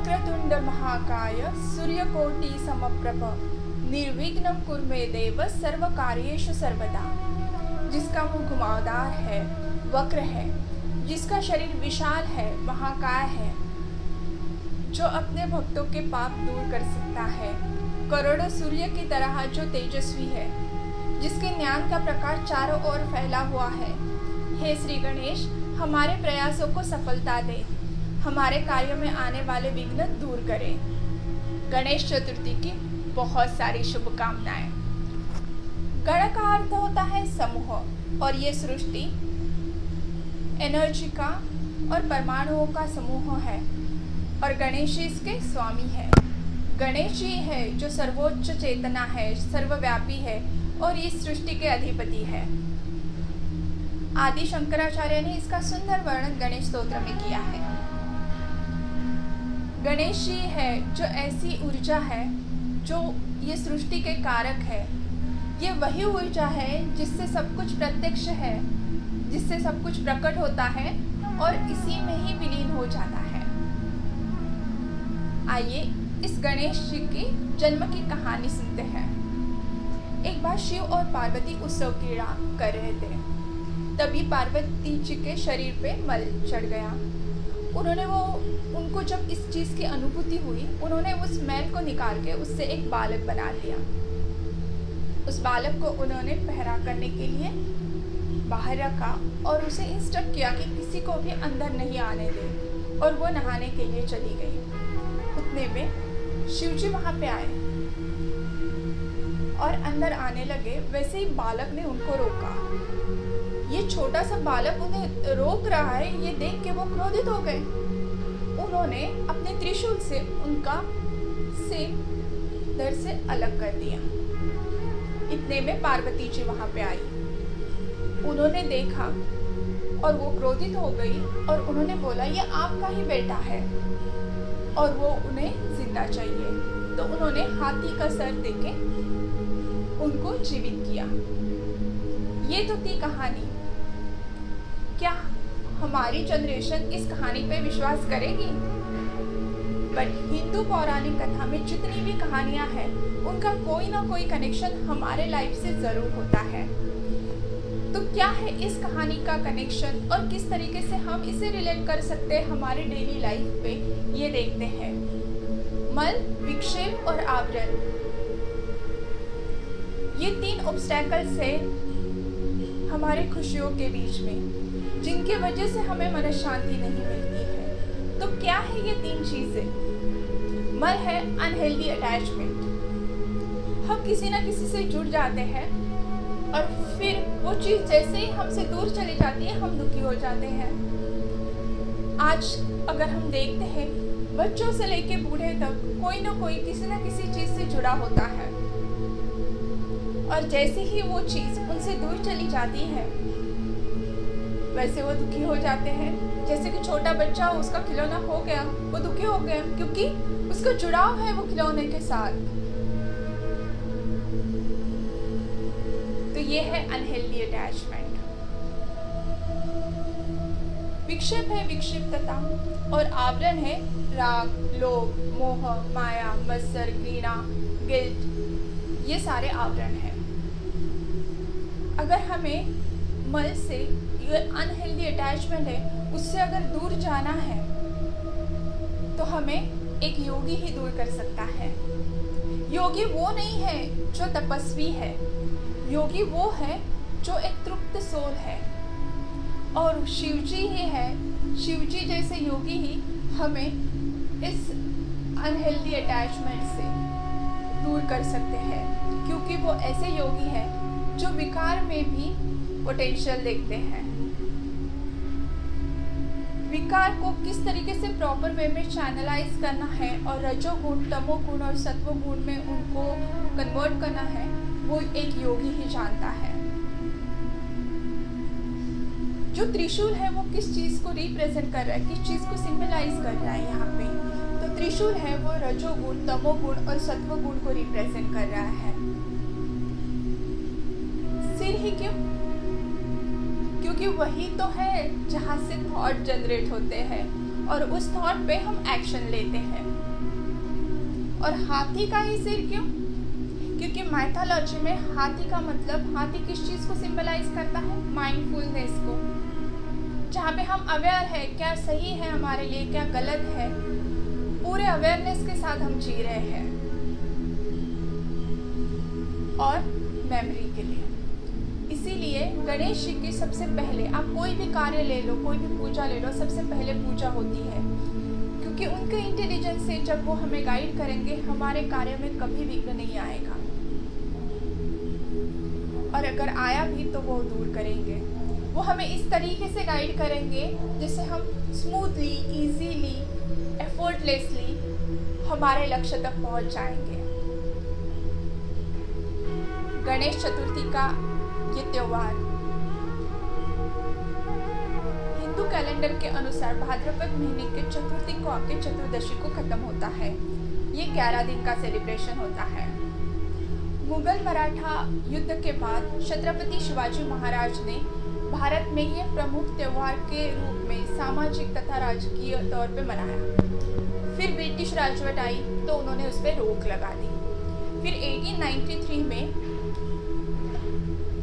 वक्रतुंड महाकाय सूर्यकोटि समप्रभ निर्विघ्नं कुरु मे देव सर्वकार्येषु सर्वदा। जिसका मुख घुमावदार है, वक्र है, जिसका शरीर विशाल है, महाकाय है, जो अपने भक्तों के पाप दूर कर सकता है, करोड़ों सूर्य की तरह जो तेजस्वी है, जिसके ज्ञान का प्रकाश चारों ओर फैला हुआ है। हे श्री गणेश, हमारे प्रयासों को सफलता दे, हमारे कार्यों में आने वाले विघ्न दूर करें। गणेश चतुर्थी की बहुत सारी शुभकामनाएं। गण का अर्थ होता है समूह, और ये सृष्टि एनर्जी का और परमाणुओं का समूह है, और गणेश जी इसके स्वामी है। गणेश जी है जो सर्वोच्च चेतना है, सर्वव्यापी है और इस सृष्टि के अधिपति है। आदि शंकराचार्य ने इसका सुंदर वर्णन गणेश स्तोत्र में किया है। गणेश जी है जो ऐसी ऊर्जा है जो ये सृष्टि के कारक है। ये वही ऊर्जा है जिससे सब कुछ प्रत्यक्ष है, जिससे सब कुछ प्रकट होता है और इसी में ही विलीन हो जाता है। आइए इस गणेश जी की जन्म की कहानी सुनते हैं। एक बार शिव और पार्वती उत्सव क्रीड़ा कर रहे थे। तभी पार्वती जी के शरीर पे मल चढ़ गया। उनको जब इस चीज़ की अनुभूति हुई, उन्होंने उस मैल को निकाल के उससे एक बालक बना लिया। उस बालक को उन्होंने पहरा करने के लिए बाहर रखा और उसे इंस्ट्रक्ट किया कि किसी को भी अंदर नहीं आने दे, और वो नहाने के लिए चली गई। उतने में शिवजी वहाँ पे आए और अंदर आने लगे। वैसे ही बालक ने उनको रोका। ये छोटा सा बालक उन्हें रोक रहा है, ये देख के वो क्रोधित हो गए। उन्होंने अपने त्रिशूल से उनका सिर धड़ से अलग कर दिया। इतने में पार्वती जी वहां पे आई। उन्होंने देखा और वो क्रोधित हो गई और उन्होंने बोला, ये आपका ही बेटा है और वो उन्हें जिंदा चाहिए। तो उन्होंने हाथी का सर देके उनको जीवित किया। ये तो थी कहानी। क्या हमारी जनरेशन इस कहानी पे विश्वास करेगी? बट हिंदू पौराणिक कथा में जितनी भी कहानियां हैं, उनका कोई ना कोई कनेक्शन हमारे लाइफ से जरूर होता है। तो क्या है इस कहानी का कनेक्शन और किस तरीके से हम इसे रिलेट कर सकते हैं हमारे डेली लाइफ पे, ये देखते हैं। मल, विक्षेप और आवरण, ये 3 ऑब्स्टैकल्स है हमारे खुशियों के बीच में, जिनके वजह से हमें मन शांति नहीं मिलती है। तो क्या है ये 3 चीजें? मल है अनहेल्दी अटैचमेंट। हम किसी ना किसी से जुड़ जाते हैं और फिर वो चीज जैसे ही हमसे दूर चली जाती है, हम दुखी हो जाते हैं। आज अगर हम देखते हैं, बच्चों से लेके बूढ़े तक कोई ना कोई किसी ना किसी चीज से जुड़ा होता है, और जैसे ही वो चीज उनसे दूर चली जाती है, वैसे वो दुखी हो जाते हैं। जैसे कि छोटा बच्चा, उसका खिलौना हो गया, वो दुखी हो गया क्योंकि उसका जुड़ाव है वो खिलौने के साथ। तो ये है अनहेल्दी अटैचमेंट। विक्षेप है विक्षिप्तता, और आवरण है राग, लोभ, मोह, माया, मत्सर, घृणा, गिल्ट। ये सारे आवरण हैं। अगर हमें मल से, ये अनहेल्दी अटैचमेंट है, उससे अगर दूर जाना है तो हमें एक योगी ही दूर कर सकता है। योगी वो नहीं है जो तपस्वी है, योगी वो है जो एक तृप्त सोल है, और शिवजी ही है। शिवजी जैसे योगी ही हमें इस अनहेल्दी अटैचमेंट से दूर कर सकते हैं, क्योंकि वो ऐसे योगी हैं जो विकार में भी पोटेंशियल देखते हैं। विकार को किस तरीके से प्रॉपर वे में चैनलाइज करना है और रजोगुण, तमोगुण और सत्वगुण में उनको कन्वर्ट करना है, वो एक योगी ही जानता है। जो त्रिशूल है वो किस चीज को रिप्रेजेंट कर रहा है, किस चीज को सिंबलाइज कर रहा है यहाँ पे? तो त्रिशूल है वो रजोगुण, तमोगुण और सत्वगुण को रिप्रेजेंट कर रहा है। सिर ही क्यों? क्योंकि वही तो है जहाँ से थॉट जनरेट होते हैं और उस थॉट पे हम एक्शन लेते हैं। और हाथी का ही सिर क्यों? क्योंकि माइथोलॉजी में हाथी का मतलब, हाथी किस चीज़ को सिंबलाइज करता है? माइंडफुलनेस को, जहाँ पे हम अवेयर है क्या सही है हमारे लिए, क्या गलत है, पूरे अवेयरनेस के साथ हम जी रहे हैं। और मेमोरी के लिए, इसीलिए गणेश जी की सबसे पहले, आप कोई भी कार्य ले लो, कोई भी पूजा ले लो, सबसे पहले पूजा होती है, क्योंकि उनके इंटेलिजेंस से जब वो हमें गाइड करेंगे, हमारे कार्य में कभी विघ्न नहीं आएगा, और अगर आया भी तो वो दूर करेंगे। वो हमें इस तरीके से गाइड करेंगे जिससे हम स्मूथली, इजीली, एफर्टलेसली हमारे लक्ष्य तक पहुंच जाएंगे। गणेश चतुर्थी का ये त्योहार हिंदू कैलेंडर के अनुसार भाद्रपद महीने के चतुर्थी को आके चतुर्दशी को खत्म होता है। ये 11 दिन का सेलिब्रेशन होता है। मुगल मराठा युद्ध के बाद छत्रपति शिवाजी महाराज ने भारत में ये प्रमुख त्योहार के रूप में सामाजिक तथा राजकीय तौर पे मनाया। फिर ब्रिटिश राजवट आई तो उन्होंने उस पर रोक लगा दी। फिर 1893 में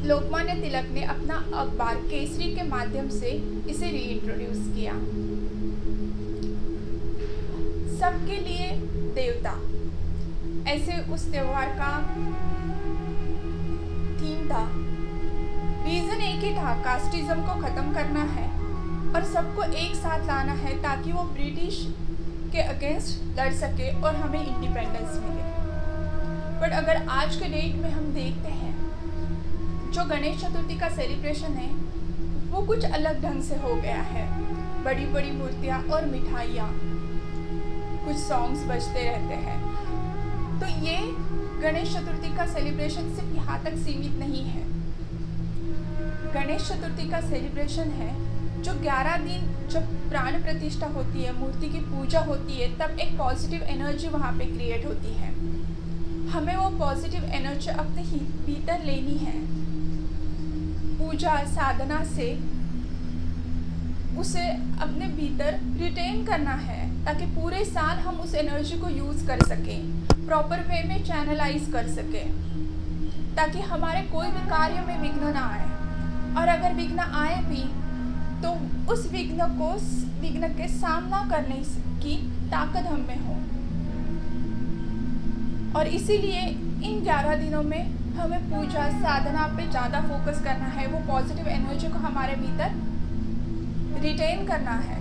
लोकमान्य तिलक ने अपना अखबार केसरी के माध्यम से इसे रीइंट्रोड्यूस किया। सबके लिए देवता, ऐसे उस त्योहार का थीम था। रीजन एक ही था, कास्टिज्म को खत्म करना है और सबको एक साथ लाना है ताकि वो ब्रिटिश के अगेंस्ट लड़ सके और हमें इंडिपेंडेंस मिले। बट अगर आज के डेट में हम देखते हैं, जो गणेश चतुर्थी का सेलिब्रेशन है वो कुछ अलग ढंग से हो गया है। बड़ी बड़ी मूर्तियाँ और मिठाइयाँ, कुछ सॉन्ग्स बजते रहते हैं। तो ये गणेश चतुर्थी का सेलिब्रेशन सिर्फ यहाँ तक सीमित नहीं है। गणेश चतुर्थी का सेलिब्रेशन है जो 11 दिन जब प्राण प्रतिष्ठा होती है, मूर्ति की पूजा होती है, तब एक पॉजिटिव एनर्जी वहाँ पे क्रिएट होती है। हमें वो पॉजिटिव एनर्जी अपने भीतर लेनी है। पूजा साधना से उसे अपने भीतर रिटेन करना है ताकि पूरे साल हम उस एनर्जी को यूज़ कर सकें, प्रॉपर वे में चैनलाइज कर सकें, ताकि हमारे कोई भी कार्य में विघ्न ना आए। और अगर विघ्न आए भी तो उस विघ्न के सामना करने की ताकत हम में हो। और इसीलिए इन 11 दिनों में हमें पूजा साधना पे ज़्यादा फोकस करना है। वो पॉजिटिव एनर्जी को हमारे भीतर रिटेन करना है।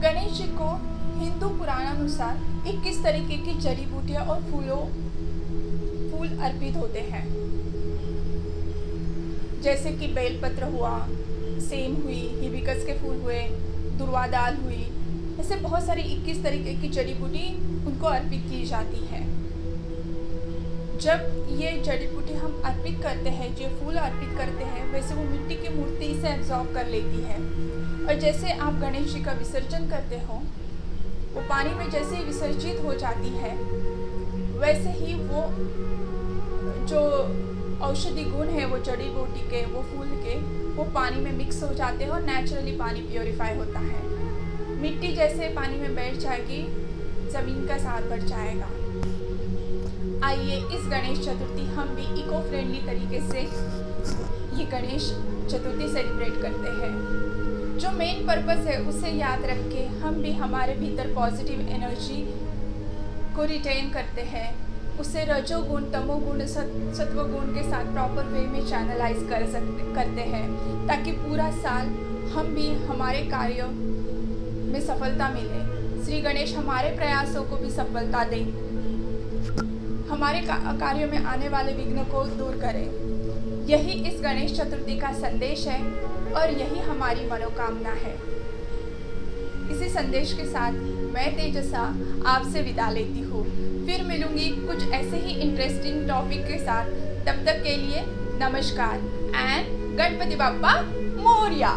गणेश जी को हिंदू पुराणानुसार 21 तरीके की जड़ी बूटियाँ और फूल अर्पित होते हैं, जैसे कि बेलपत्र हुआ, सेम हुई, हिबिस्कस के फूल हुए, दुर्वा दाल हुई, ऐसे बहुत सारी 21 तरीके की जड़ी बूटी उनको अर्पित की जाती है। जब ये जड़ी बूटी हम अर्पित करते हैं, जो फूल अर्पित करते हैं, वैसे वो मिट्टी की मूर्ति इसे एब्जॉर्ब कर लेती है। और जैसे आप गणेश जी का विसर्जन करते हो, वो पानी में जैसे ही विसर्जित हो जाती है, वैसे ही वो जो औषधि गुण है वो जड़ी बूटी के, वो फूल के, वो पानी में मिक्स हो जाते हैं और नेचुरली पानी प्योरीफाई होता है। मिट्टी जैसे पानी में बैठ जाएगी, ज़मीन का साथ बढ़ जाएगा। आइए इस गणेश चतुर्थी हम भी इको फ्रेंडली तरीके से ये गणेश चतुर्थी सेलिब्रेट करते हैं। जो मेन पर्पस है उसे याद रख के हम भी हमारे भीतर पॉजिटिव एनर्जी को रिटेन करते हैं, उसे रजोगुण, तमोगुण, सत्वगुण के साथ प्रॉपर वे में चैनलाइज करते हैं, ताकि पूरा साल हम भी हमारे कार्यों में सफलता मिले। श्री गणेश हमारे प्रयासों को भी सफलता दें, हमारे कार्यों में आने वाले विघ्न को दूर करें। यही इस गणेश चतुर्थी का संदेश है और यही हमारी मनोकामना है। इसी संदेश के साथ मैं तेजसा आपसे विदा लेती हूँ। फिर मिलूंगी कुछ ऐसे ही इंटरेस्टिंग टॉपिक के साथ। तब तक के लिए नमस्कार एंड गणपति बप्पा मोरया।